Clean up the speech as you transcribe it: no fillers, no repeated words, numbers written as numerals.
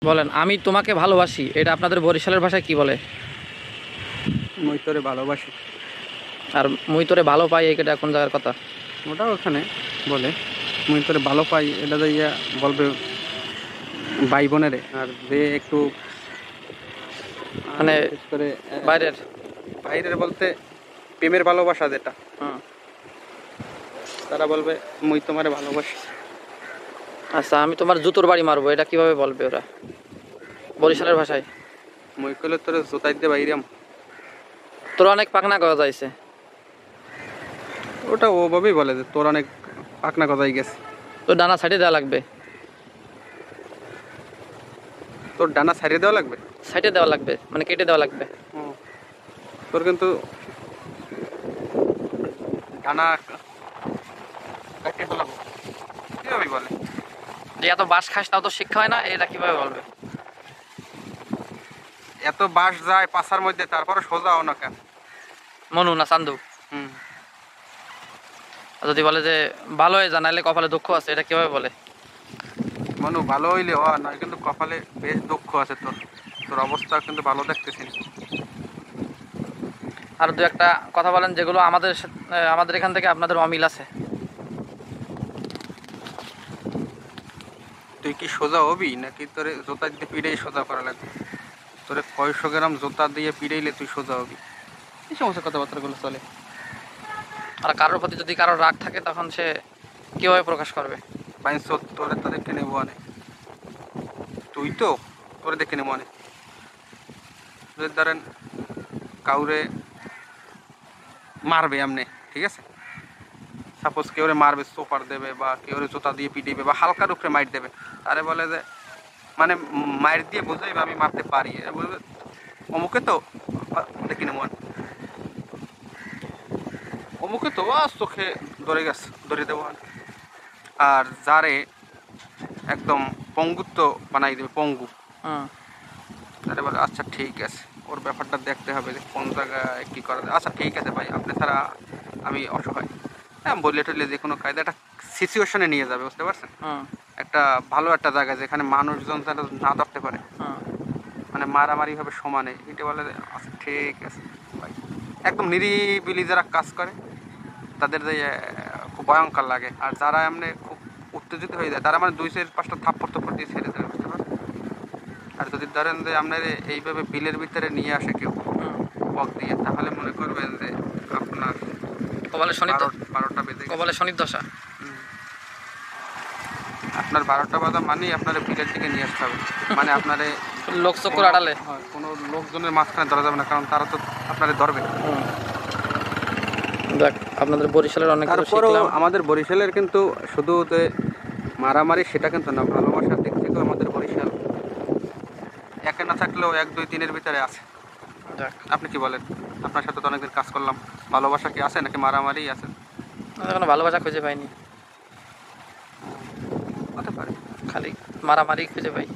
বলেন আমি তোমাকে ভালোবাসি, এটা আপনাদের বরিশালের ভাষায় কি বলে? মুই তোরে ভালোবাসি। আর মুই তোরে ভালো পাই, এটা কোন জায়গার কথা? ওটাও ওখানে বলে মুই তোরে ভালো পাই, এটা ইয়া বলবে ভাই বোনেরে। আর যে একটু মানে বিশেষ করে বাইরের বাইরের বলতে প্রেমের ভালোবাসা যেটা, তারা বলবে মুই তোমারে ভালোবাসি। আচ্ছা, আমি তোমার জুতোর বাড়ি মারবো, এটা কিভাবে বলবে ওরা বরিশালের ভাষায়? মুই কইলে তোরে জোতাই দিয়ে বাইরাম। তোর অনেক পাকনা করা যাইছে। ওটা ওভাবেই বলে যে তোর অনেক পাকনা কথাই গেছে। তোর ডানা ছাইড়ে দেওয়া লাগবে। তোর ডানা ছাড়িয়ে দেওয়া লাগবে? সাইডে দেওয়া লাগবে মানে কেটে দেওয়া লাগবে। তোর কিন্তু ডানা কাটিয়ে ফেলাবো, কিভাবে বলে? যে এত বাস খাস তাও তো শিক্ষা হয় না, এটা কিভাবে বলবে? এত বাস যায় পাছার মধ্যে, তারপরে সোজাও না কেন? মনু না চান্দু? আর যদি বলে যে ভালো হয়ে জানাইলে কপালে দুঃখ আছে, এটা কিভাবে বলে? মনু ভালো হইলে নয়, কিন্তু কপালে বেশ দুঃখ আছে তোর, তোর অবস্থা কিন্তু ভালো দেখতেছি না। আর দু একটা কথা বলেন যেগুলো আমাদের এখান থেকে আপনাদের অমিল আছে। তুই কি সোজা হবি নাকি তোরে জোতা দিয়ে পিড়েই সোজা করা লাগবে? তোরে কয়শো গ্রাম জোতা দিয়ে পিড়াইলে তুই সোজা হবি? এই সমস্ত কথাবার্তাগুলো চলে। আর কারোর প্রতি যদি কারোর রাগ থাকে তখন সে কিভাবে প্রকাশ করবে? বাইনশো তোরে তো দেখে নেবো অনেক, তুই তো তোরে দেখে নেবো অনেক। যদি ধরেন কাউরে মারবে এমনি, ঠিক আছে, সাপোজ কেউ মারবে, সোপার দেবে বা কেউ জোতা দিয়ে পিটিবে বা হালকার উপরে মাইর দেবে, তারে বলে যে মানে মায়ের দিয়ে বুঝাইবে আমি মারতে পারি, বলবে অমুকে তো দেখি নেবো, অমুকে তো চোখে ধরে গেছে, ধরে দেবো। আর যারে একদম পঙ্গুত্ব বানাই দেবে, পঙ্গু, তারে বলে আচ্ছা ঠিক আছে, ওর ব্যাপারটা দেখতে হবে যে কোন জায়গায় কী করা যায়। আচ্ছা ঠিক আছে ভাই, আপনি ছাড়া আমি অসহায়, হ্যাঁ বললে টললে যে কোনো কায়দা একটা সিচুয়েশনে নিয়ে যাবে, বুঝতে পারছেন? একটা ভালো একটা জায়গা যেখানে মানুষজন যেন না ধরতে পারে, মানে মারামারি হবে সমানে, এটা বলে আচ্ছা ঠিক আছে ভাই। একদম নিরিবিলি যারা কাজ করে তাদের যে খুব ভয়ঙ্কর লাগে, আর যারা এমনি খুব উত্তেজিত হয়ে যায় তারা মানে 2-5টা থাপ্পড় থাপ্পড় দিয়ে ছেড়ে দেবে, বুঝতে পারেন? আর যদি ধরেন যে আপনার এইভাবে বিলের ভিতরে নিয়ে আসে কেউ পক দিয়ে, তাহলে মনে করবেন যে আপনার কপালে শনি, 12টা বেজে গেছে। কপালে শনির দশা। আপনার 12টা বাজা মানেই আপনার বিলের দিকে নিয়ে আসতে হবে, মানে আপনার লোক চক্কর আড়ালে কোনো লোকজনের মাঝখানে ধরা যাবে না, কারণ তারা তো আপনারে ধরবে। দেখ আপনাদের বরিশালের অনেক কিছু শিখলাম। আমাদের বরিশালের কিন্তু শুধু যে মারামারি সেটা কিন্তু না, ভালোবাসার দিক থেকেও আমাদের বরিশাল একে না থাকলেও 1-2-3-এর ভিতরে আছে। আপনি কি বলেন? আপনার সাথে তো অনেকদিন কাজ করলাম, ভালোবাসা কি আছে নাকি মারামারি আছে? এখনো ভালোবাসা খুঁজে পাইনি, হতে পারে, খালি মারামারি খুঁজে পাই।